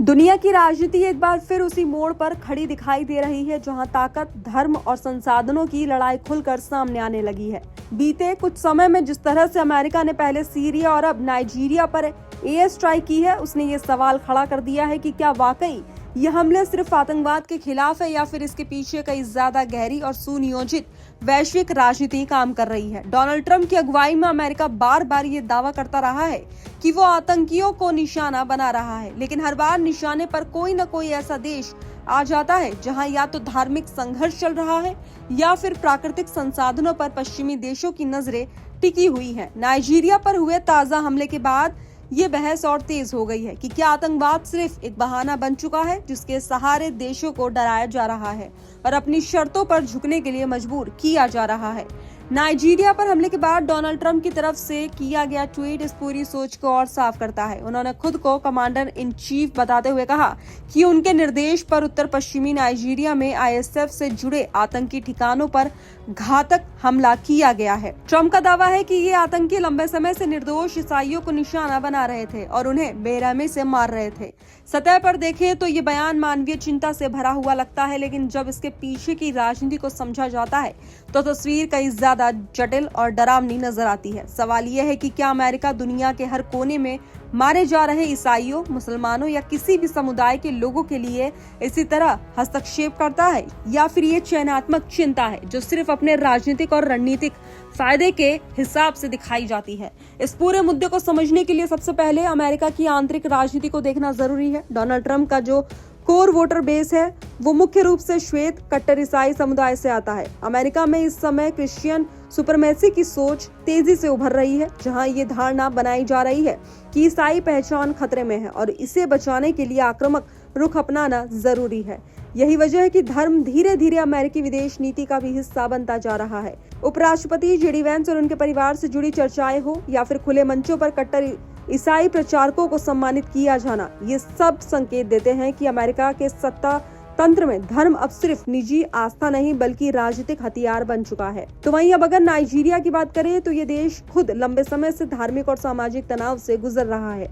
दुनिया की राजनीति एक बार फिर उसी मोड़ पर खड़ी दिखाई दे रही है जहां ताकत, धर्म और संसाधनों की लड़ाई खुलकर सामने आने लगी है। बीते कुछ समय में जिस तरह से अमेरिका ने पहले सीरिया और अब नाइजीरिया पर एयर स्ट्राइक की है, उसने ये सवाल खड़ा कर दिया है कि क्या वाकई ये हमले सिर्फ आतंकवाद के खिलाफ है या फिर इसके पीछे कई ज्यादा गहरी और सुनियोजित वैश्विक राजनीति काम कर रही है। डोनाल्ड ट्रंप की अगुवाई में अमेरिका बार बार ये दावा करता रहा है कि वो आतंकियों को निशाना बना रहा है, लेकिन हर बार निशाने पर कोई न कोई ऐसा देश आ जाता है जहां या तो धार्मिक संघर्ष चल रहा है या फिर प्राकृतिक संसाधनों पर पश्चिमी देशों की नजरें टिकी हुई हैं। नाइजीरिया पर हुए ताजा हमले के बाद ये बहस और तेज हो गई है कि क्या आतंकवाद सिर्फ एक बहाना बन चुका है जिसके सहारे देशों को डराया जा रहा है और अपनी शर्तों पर झुकने के लिए मजबूर किया जा रहा है। नाइजीरिया पर हमले के बाद डोनाल्ड ट्रंप की तरफ से किया गया ट्वीट इस पूरी सोच को और साफ करता है। उन्होंने खुद को कमांडर इन चीफ बताते हुए कहा कि उनके निर्देश पर उत्तर पश्चिमी नाइजीरिया में आईएसएफ से जुड़े आतंकी ठिकानों पर घातक हमला किया गया है। ट्रंप का दावा है कि ये आतंकी लंबे समय से निर्दोष ईसाइयों को निशाना बना रहे थे और उन्हें बेरहमी से मार रहे थे। सतह पर देखें तो ये बयान मानवीय चिंता से भरा हुआ लगता है, लेकिन जब इसके पीछे की राजनीति को समझा जाता है तो तस्वीर कई ज्यादा जटिल और डरावनी नजर आती है। सवाल यह है कि क्या अमेरिका दुनिया के हर कोने में मारे जा रहे ईसाइयों, मुसलमानों या किसी भी समुदाय के लोगों के लिए इसी तरह हस्तक्षेप करता है, या फिर ये चयनात्मक चिंता है जो सिर्फ अपने राजनीतिक और रणनीतिक फायदे के हिसाब से दिखाई जाती है। इस पूरे मुद्दे को समझने के लिए सबसे पहले अमेरिका की आंतरिक राजनीति को देखना जरूरी है। डोनाल्ड ट्रंप का जो कोर वोटर बेस है वो मुख्य रूप से श्वेत कट्टर ईसाई समुदाय से आता है। अमेरिका में इस समय क्रिश्चियन सुपरमेसी की सोच तेजी से उभर रही है, जहां ये धारणा बनाई जा रही है कि ईसाई पहचान खतरे में है और इसे बचाने के लिए आक्रामक रुख अपनाना जरूरी है। यही वजह है कि धर्म धीरे धीरे अमेरिकी विदेश नीति का भी हिस्सा बनता जा रहा है। उपराष्ट्रपति जेडी वेंस और उनके परिवार से जुड़ी चर्चाएं हो या फिर खुले मंचों पर कट्टर ईसाई प्रचारकों को सम्मानित किया जाना, ये सब संकेत देते हैं कि अमेरिका के सत्ता तंत्र में धर्म अब सिर्फ निजी आस्था नहीं बल्कि राजनीतिक हथियार बन चुका है। तो वहीं अब अगर नाइजीरिया की बात करें तो ये देश खुद लंबे समय से धार्मिक और सामाजिक तनाव से गुजर रहा है।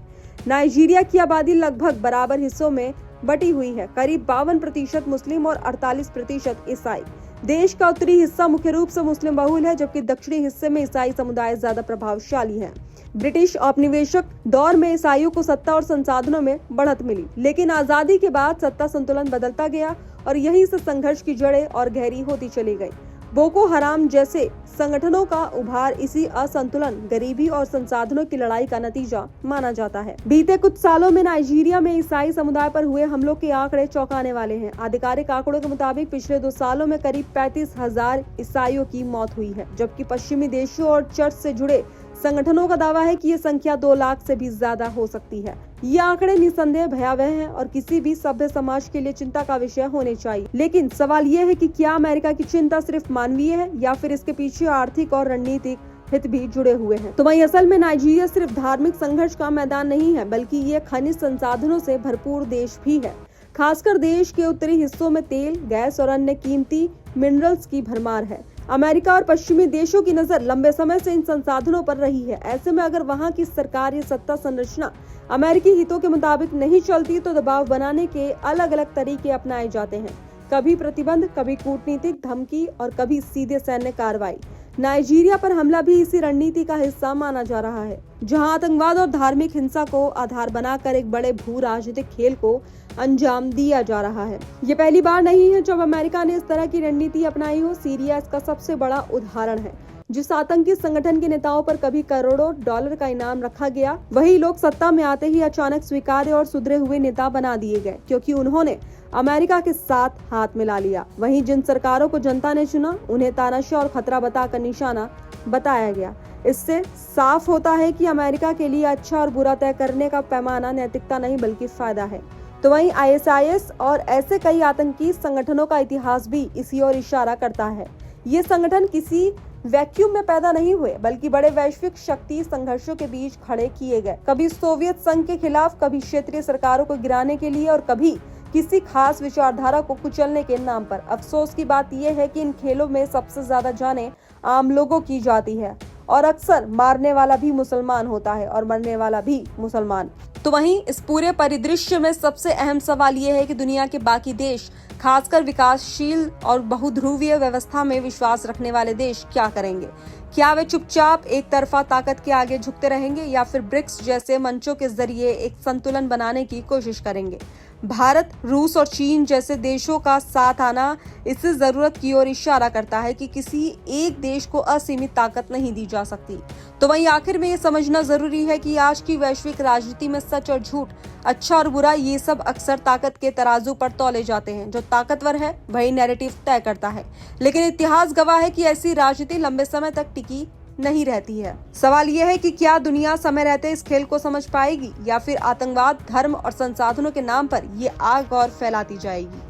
नाइजीरिया की आबादी लगभग बराबर हिस्सों में बटी हुई है, करीब 52% मुस्लिम और 48% ईसाई। देश का उत्तरी हिस्सा मुख्य रूप से मुस्लिम बहुल है, जबकि दक्षिणी हिस्से में ईसाई समुदाय ज्यादा प्रभावशाली है। ब्रिटिश औपनिवेशिक दौर में ईसाइयों को सत्ता और संसाधनों में बढ़त मिली, लेकिन आजादी के बाद सत्ता संतुलन बदलता गया और यहीं से संघर्ष की जड़ें और गहरी होती चली गई। बोको हराम जैसे संगठनों का उभार इसी असंतुलन, गरीबी और संसाधनों की लड़ाई का नतीजा माना जाता है। बीते कुछ सालों में नाइजीरिया में ईसाई समुदाय पर हुए हमलों के आंकड़े चौंकाने वाले हैं। आधिकारिक आंकड़ों के मुताबिक पिछले 2 सालों में करीब 35,000 ईसाइयों की मौत हुई है, जबकि पश्चिमी देशों और चर्च से जुड़े संगठनों का दावा है कि ये संख्या 2 लाख से भी ज्यादा हो सकती है। ये आंकड़े निसंदेह भयावह हैं और किसी भी सभ्य समाज के लिए चिंता का विषय होने चाहिए। लेकिन सवाल ये है कि क्या अमेरिका की चिंता सिर्फ मानवीय है या फिर इसके पीछे आर्थिक और रणनीतिक हित भी जुड़े हुए हैं। तो वहीं असल में नाइजीरिया सिर्फ धार्मिक संघर्ष का मैदान नहीं है, बल्कि ये खनिज संसाधनों से भरपूर देश भी है। खासकर देश के उत्तरी हिस्सों में तेल, गैस और अन्य कीमती मिनरल्स की भरमार है। अमेरिका और पश्चिमी देशों की नजर लंबे समय से इन संसाधनों पर रही है। ऐसे में अगर वहां की सरकार या सत्ता संरचना अमेरिकी हितों के मुताबिक नहीं चलती तो दबाव बनाने के अलग अलग तरीके अपनाए जाते हैं। कभी प्रतिबंध, कभी कूटनीतिक धमकी और कभी सीधे सैन्य कार्रवाई। नाइजीरिया पर हमला भी इसी रणनीति का हिस्सा माना जा रहा है, जहां आतंकवाद और धार्मिक हिंसा को आधार बनाकर एक बड़े भू राजनीतिक खेल को अंजाम दिया जा रहा है। ये पहली बार नहीं है जब अमेरिका ने इस तरह की रणनीति अपनाई हो। सीरिया इसका सबसे बड़ा उदाहरण है। जिस आतंकी संगठन के नेताओं पर कभी करोड़ों डॉलर का इनाम रखा गया, वही लोग सत्ता में आते ही अचानक स्वीकार्य और सुधरे हुए नेता बना दिए गए, क्योंकि उन्होंने अमेरिका के साथ हाथ मिला लिया। वहीं जिन सरकारों को जनता ने चुना, उन्हें तानाशाह और खतरा बताकर निशाना बताया गया। इससे साफ होता है कि अमेरिका के लिए अच्छा और बुरा तय करने का पैमाना नैतिकता नहीं बल्कि फायदा है। तो वहीं आईएसआईएस और ऐसे कई आतंकी संगठनों का इतिहास भी इसी ओर इशारा करता है। ये संगठन किसी वैक्यूम में पैदा नहीं हुए, बल्कि बड़े वैश्विक शक्ति संघर्षों के बीच खड़े किए गए। कभी सोवियत संघ के खिलाफ, कभी क्षेत्रीय सरकारों को गिराने के लिए और कभी किसी खास विचारधारा को कुचलने के नाम पर। अफसोस की बात यह है कि इन खेलों में सबसे ज्यादा जानें आम लोगों की जाती है और अक्सर मारने वाला भी मुसलमान होता है और मरने वाला भी मुसलमान। तो वहीं इस पूरे परिदृश्य में सबसे अहम सवाल ये है कि दुनिया के बाकी देश, खासकर विकासशील और बहुध्रुवीय व्यवस्था में विश्वास रखने वाले देश क्या करेंगे? क्या वे चुपचाप एक तरफा ताकत के आगे झुकते रहेंगे या फिर ब्रिक्स जैसे मंचों के जरिए एक संतुलन बनाने की कोशिश करेंगे? भारत, रूस और चीन जैसे देशों का साथ आना इस जरूरत की ओर इशारा करता है कि किसी एक देश को असीमित ताकत नहीं दी जा सकती। तो वहीं आखिर में ये समझना जरूरी है कि आज की वैश्विक राजनीति में सच और झूठ, अच्छा और बुरा, ये सब अक्सर ताकत के तराजू पर तौले जाते हैं। जो ताकतवर है वही नैरेटिव तय करता है, लेकिन इतिहास गवाह है कि ऐसी राजनीति लंबे समय तक टिकी नहीं रहती है। सवाल यह है कि क्या दुनिया समय रहते इस खेल को समझ पाएगी या फिर आतंकवाद, धर्म और संसाधनों के नाम पर ये आग और फैलाती जाएगी।